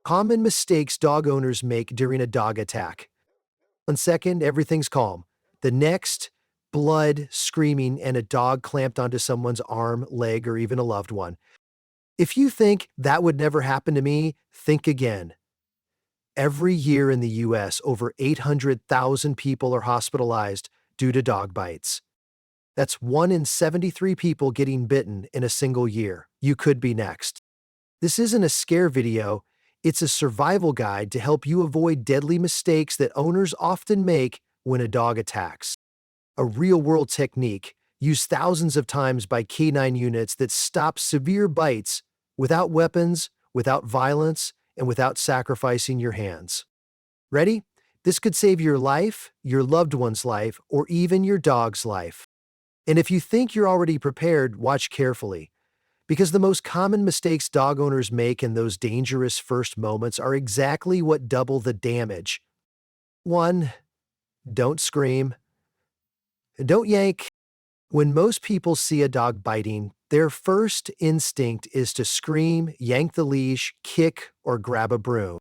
Common mistakes dog owners make during a dog attack. 1 second, everything's calm. The next, blood, screaming, and a dog clamped onto someone's arm, leg, or even a loved one. If you think that would never happen to me, think again. Every year in the US, over 800,000 people are hospitalized due to dog bites. That's 1 in 73 people getting bitten in a single year. You could be next. This isn't a scare video, it's a survival guide to help you avoid deadly mistakes that owners often make when a dog attacks. A real-world technique used thousands of times by canine units that stops severe bites without weapons, without violence, and without sacrificing your hands. Ready? This could save your life, your loved one's life, or even your dog's life. And if you think you're already prepared, watch carefully. Because the most common mistakes dog owners make in those dangerous first moments are exactly what double the damage. 1. Don't scream. Don't yank. When most people see a dog biting, their first instinct is to scream, yank the leash, kick, or grab a broom.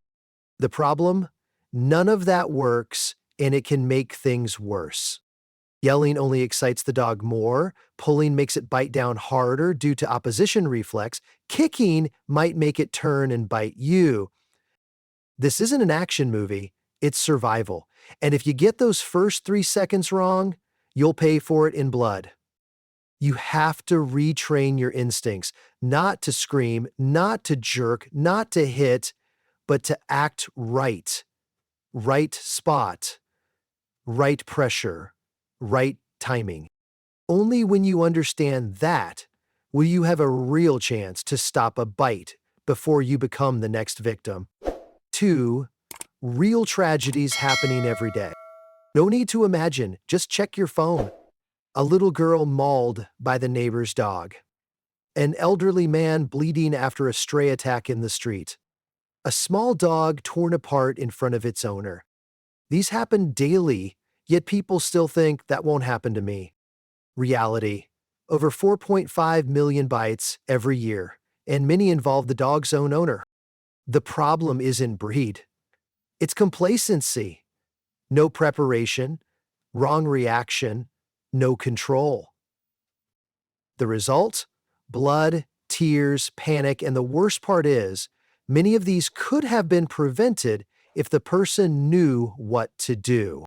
The problem? None of that works, and it can make things worse. Yelling only excites the dog more, pulling makes it bite down harder due to opposition reflex, kicking might make it turn and bite you. This isn't an action movie, it's survival. And if you get those first 3 seconds wrong, you'll pay for it in blood. You have to retrain your instincts, not to scream, not to jerk, not to hit, but to act right. Right spot, right pressure, right timing. Only when you understand that will you have a real chance to stop a bite before you become the next victim. 2. Real tragedies happening every day. No need to imagine, just check your phone. A little girl mauled by the neighbor's dog. An elderly man bleeding after a stray attack in the street. A small dog torn apart in front of its owner. These happen daily, yet people still think that won't happen to me. Reality. Over 4.5 million bites every year, and many involve the dog's own owner. The problem isn't breed. It's complacency. No preparation, wrong reaction, no control. The result? Blood, tears, panic, and the worst part is, many of these could have been prevented if the person knew what to do.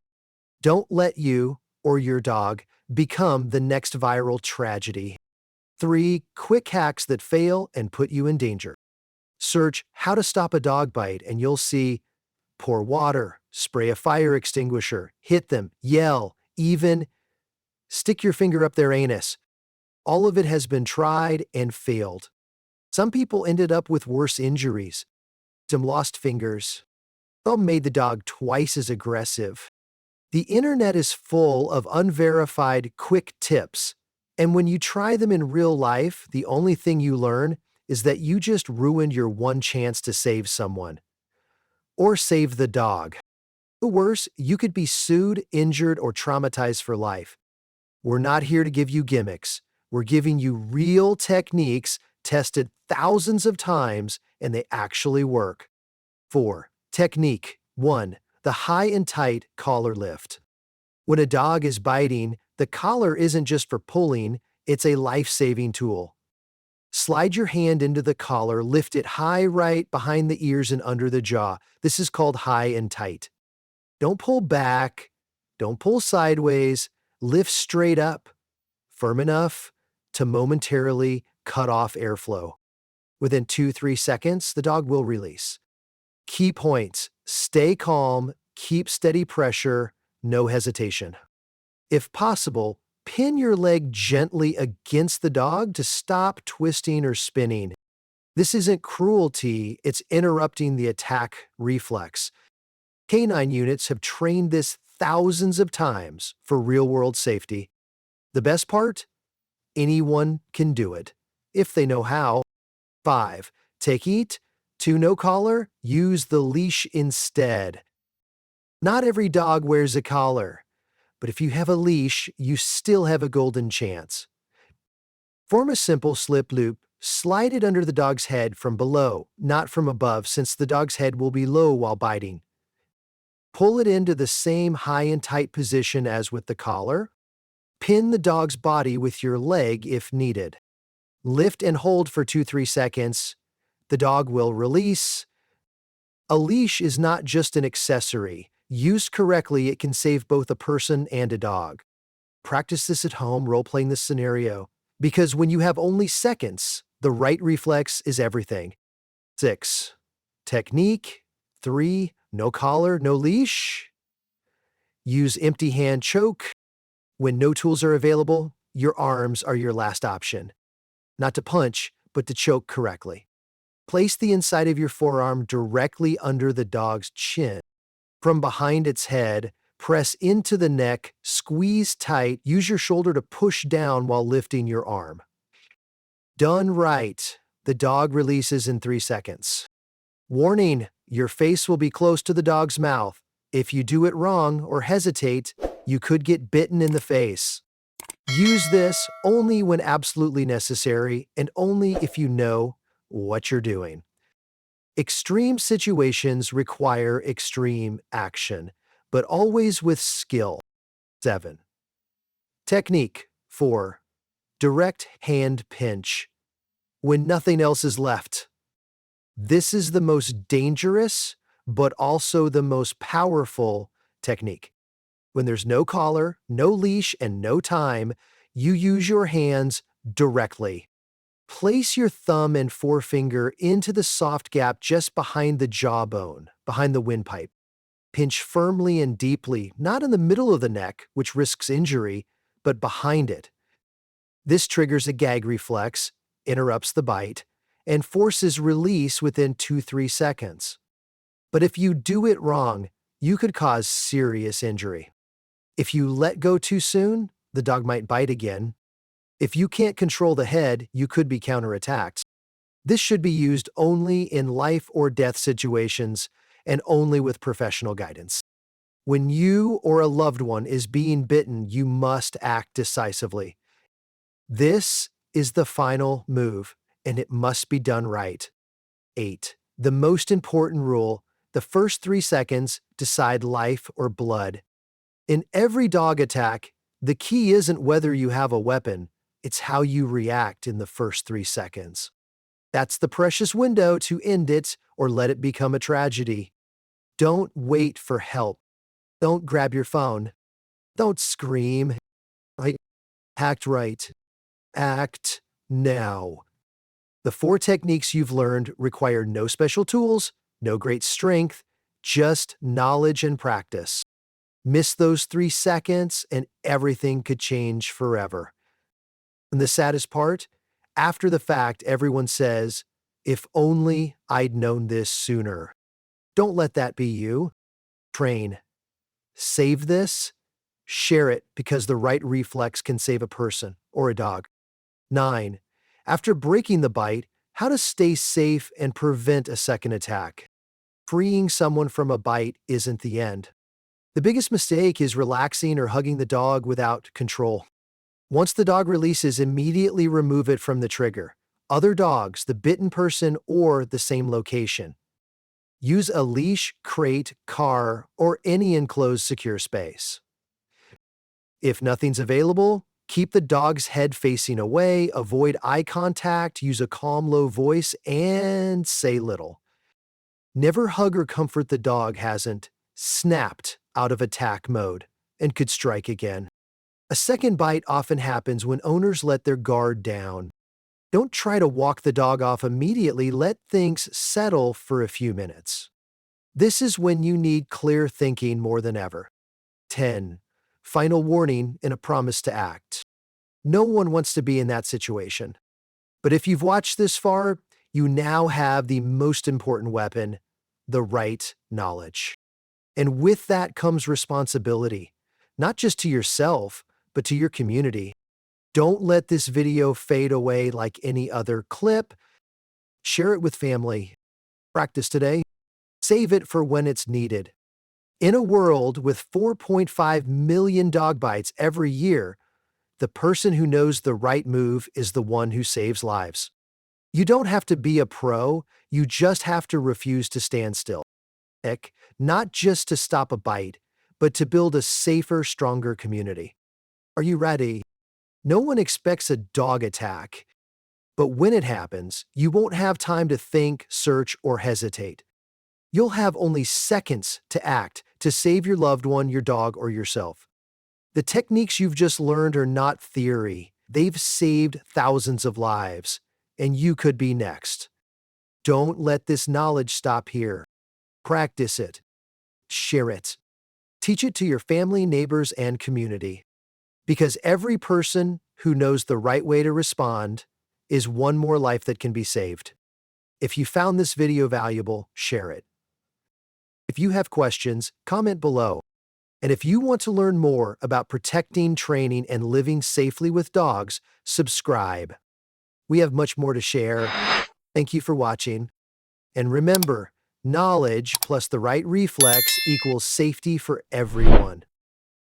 Don't let you, or your dog, become the next viral tragedy. 3 quick hacks that fail and put you in danger. Search how to stop a dog bite and you'll see pour water, spray a fire extinguisher, hit them, yell, even stick your finger up their anus. All of it has been tried and failed. Some people ended up with worse injuries. Some lost fingers. Some made the dog twice as aggressive. The internet is full of unverified quick tips, and when you try them in real life, the only thing you learn is that you just ruined your one chance to save someone. Or save the dog. Or worse, you could be sued, injured, or traumatized for life. We're not here to give you gimmicks. We're giving you real techniques tested thousands of times, and they actually work. 4. Technique 1. The high and tight collar lift. When a dog is biting, the collar isn't just for pulling, it's a life-saving tool. Slide your hand into the collar, lift it high right behind the ears and under the jaw. This is called high and tight. Don't pull back, don't pull sideways, lift straight up, firm enough to momentarily cut off airflow. Within 2-3 seconds, the dog will release. Key points: stay calm, keep steady pressure, no hesitation. If possible, pin your leg gently against the dog to stop twisting or spinning. This isn't cruelty, it's interrupting the attack reflex. Canine units have trained this thousands of times for real-world safety. The best part? Anyone can do it, if they know how. 5. Take heat. 2. No collar. Use the leash instead. Not every dog wears a collar, but if you have a leash, you still have a golden chance. Form a simple slip loop. Slide it under the dog's head from below, not from above, since the dog's head will be low while biting. Pull it into the same high and tight position as with the collar. Pin the dog's body with your leg if needed. Lift and hold for 2-3 seconds. The dog will release. A leash is not just an accessory. Used correctly, it can save both a person and a dog. Practice this at home, role-playing this scenario. Because when you have only seconds, the right reflex is everything. 6. Technique. 3. No collar, no leash. Use empty hand choke. When no tools are available, your arms are your last option. Not to punch, but to choke correctly. Place the inside of your forearm directly under the dog's chin. From behind its head, press into the neck, squeeze tight, use your shoulder to push down while lifting your arm. Done right, the dog releases in 3 seconds. Warning, your face will be close to the dog's mouth. If you do it wrong or hesitate, you could get bitten in the face. Use this only when absolutely necessary and only if you know what you're doing. Extreme situations require extreme action, but always with skill. 7. Technique. 4. Direct hand pinch. When nothing else is left. This is the most dangerous, but also the most powerful technique. When there's no collar, no leash, and no time, you use your hands directly. Place your thumb and forefinger into the soft gap just behind the jawbone, behind the windpipe. Pinch firmly and deeply, not in the middle of the neck, which risks injury, but behind it. This triggers a gag reflex, interrupts the bite, and forces release within 2-3 seconds. But if you do it wrong, you could cause serious injury. If you let go too soon, the dog might bite again. If you can't control the head, you could be counterattacked. This should be used only in life or death situations and only with professional guidance. When you or a loved one is being bitten, you must act decisively. This is the final move, and it must be done right. 8. The most important rule: the first 3 seconds decide life or blood. In every dog attack, the key isn't whether you have a weapon, it's how you react in the first 3 seconds. That's the precious window to end it or let it become a tragedy. Don't wait for help. Don't grab your phone. Don't scream. Act right. Act now. The 4 techniques you've learned require no special tools, no great strength, just knowledge and practice. Miss those 3 seconds and everything could change forever. And the saddest part, after the fact, everyone says, "If only I'd known this sooner." Don't let that be you. Train. Save this. Share it, because the right reflex can save a person or a dog. 9. After breaking the bite, how to stay safe and prevent a second attack. Freeing someone from a bite isn't the end. The biggest mistake is relaxing or hugging the dog without control. Once the dog releases, immediately remove it from the trigger. Other dogs, the bitten person, or the same location. Use a leash, crate, car, or any enclosed secure space. If nothing's available, keep the dog's head facing away, avoid eye contact, use a calm, low voice, and say little. Never hug or comfort the dog hasn't snapped out of attack mode and could strike again. A second bite often happens when owners let their guard down. Don't try to walk the dog off immediately, let things settle for a few minutes. This is when you need clear thinking more than ever. 10. Final warning and a promise to act. No one wants to be in that situation. But if you've watched this far, you now have the most important weapon: the right knowledge. And with that comes responsibility, not just to yourself, but to your community. Don't let this video fade away like any other clip. Share it with family. Practice today. Save it for when it's needed. In a world with 4.5 million dog bites every year, The person who knows the right move is the one who saves lives. You don't have to be a pro, you just have to refuse to stand still. Not just to stop a bite, but to build a safer, stronger community. Are you ready? No one expects a dog attack, but when it happens, you won't have time to think, search, or hesitate. You'll have only seconds to act to save your loved one, your dog, or yourself. The techniques you've just learned are not theory. They've saved thousands of lives, and you could be next. Don't let this knowledge stop here. Practice it. Share it. Teach it to your family, neighbors, and community. Because every person who knows the right way to respond is one more life that can be saved. If you found this video valuable, share it. If you have questions, comment below. And if you want to learn more about protecting, training, and living safely with dogs, subscribe. We have much more to share. Thank you for watching. And remember, knowledge plus the right reflex equals safety for everyone.